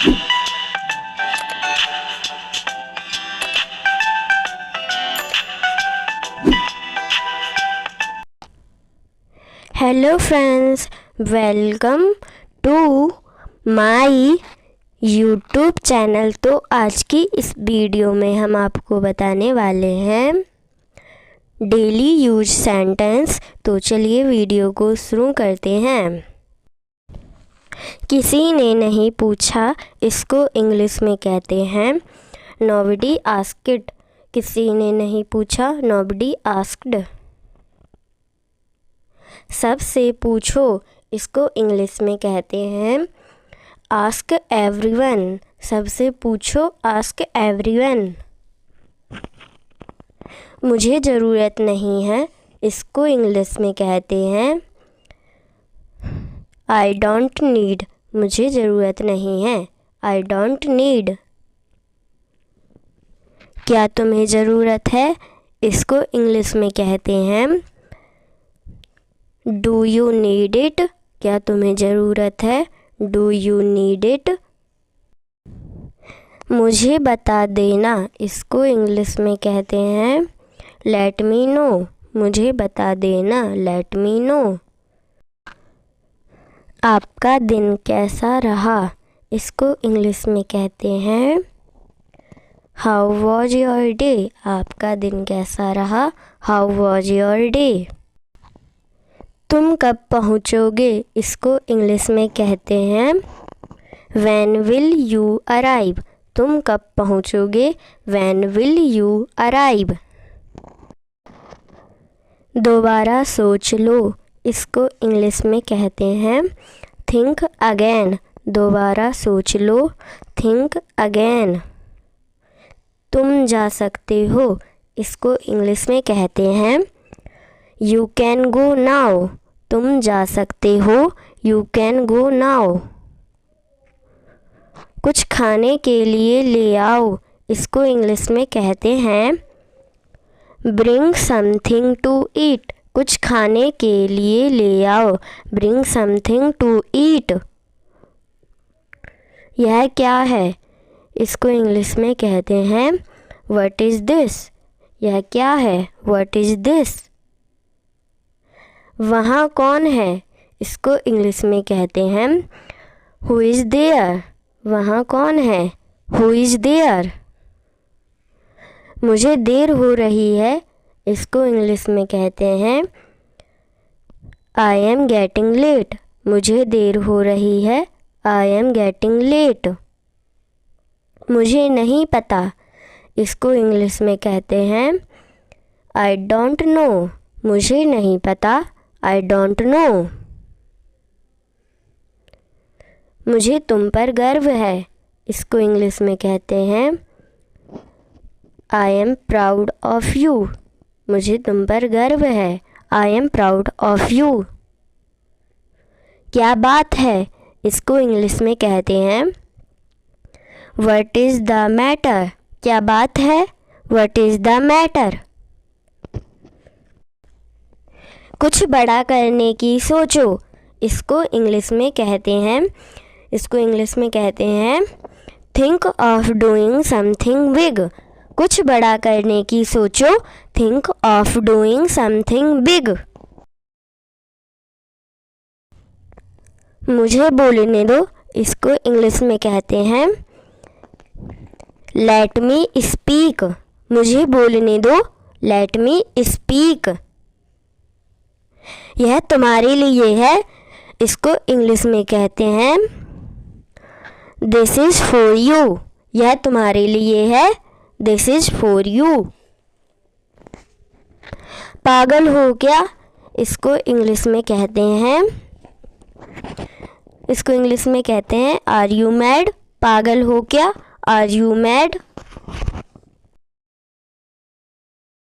Hello friends, welcome to my YouTube channel. तो आज की इस वीडियो में हम आपको बताने वाले हैं डेली यूज सेंटेंस। तो चलिए वीडियो को शुरू करते हैं। किसी ने नहीं पूछा, इसको इंग्लिश में कहते हैं नोबडी आस्क्ड। किसी ने नहीं पूछा, नोबडी आस्क्ड। सबसे पूछो, इसको इंग्लिश में कहते हैं आस्क एवरीवन। सबसे पूछो, आस्क एवरीवन। मुझे ज़रूरत नहीं है, इसको इंग्लिश में कहते हैं आई डोंट नीड। मुझे ज़रूरत नहीं है, आई डोंट नीड। क्या तुम्हें ज़रूरत है, इसको इंग्लिश में कहते हैं डू यू नीड इट। क्या तुम्हें ज़रूरत है, डू यू नीड इट। मुझे बता देना, इसको इंग्लिश में कहते हैं लेट मी नो। मुझे बता देना, लेट मी नो। आपका दिन कैसा रहा, इसको इंग्लिश में कहते हैं हाउ वॉज योर डे। आपका दिन कैसा रहा, हाउ वॉज योर डे। तुम कब पहुँचोगे, इसको इंग्लिश में कहते हैं व्हेन विल यू अराइव। तुम कब पहुँचोगे, व्हेन विल यू अराइव। दोबारा सोच लो, इसको इंग्लिश में कहते हैं थिंक अगेन। दोबारा सोच लो, थिंक अगेन। तुम जा सकते हो, इसको इंग्लिश में कहते हैं यू कैन गो नाउ। तुम जा सकते हो, यू कैन गो नाउ। कुछ खाने के लिए ले आओ, इसको इंग्लिश में कहते हैं ब्रिंग समथिंग टू ईट। कुछ खाने के लिए ले आओ, ब्रिंग समथिंग टू ईट। यह क्या है, इसको इंग्लिश में कहते हैं व्हाट इज़ दिस। यह क्या है, व्हाट इज़ दिस। वहाँ कौन है, इसको इंग्लिश में कहते हैं हु इज़ देयर। वहाँ कौन है, हु इज़ देयर। मुझे देर हो रही है, इसको इंग्लिश में कहते हैं आई एम गेटिंग लेट। मुझे देर हो रही है, आई एम गेटिंग लेट। मुझे नहीं पता, इसको इंग्लिश में कहते हैं आई डोंट नो। मुझे नहीं पता, आई डोंट नो। मुझे तुम पर गर्व है, इसको इंग्लिश में कहते हैं I am proud of you. मुझे तुम पर गर्व है, I am proud of you. क्या बात है, इसको इंग्लिश में कहते हैं व्हाट इज़ द मैटर। क्या बात है, व्हाट इज़ द मैटर। कुछ बड़ा करने की सोचो, इसको इंग्लिश में कहते हैं think of doing something big. कुछ बड़ा करने की सोचो, think of doing something big. मुझे बोलने दो, इसको इंग्लिश में कहते हैं लेट मी स्पीक। मुझे बोलने दो, लेट मी स्पीक। यह तुम्हारे लिए है, इसको इंग्लिश में कहते हैं दिस इज़ फॉर यू। यह तुम्हारे लिए है, दिस इज़ फॉर यू। पागल हो क्या, इसको इंग्लिश में कहते हैं आर यू मैड। पागल हो क्या, आर यू मैड।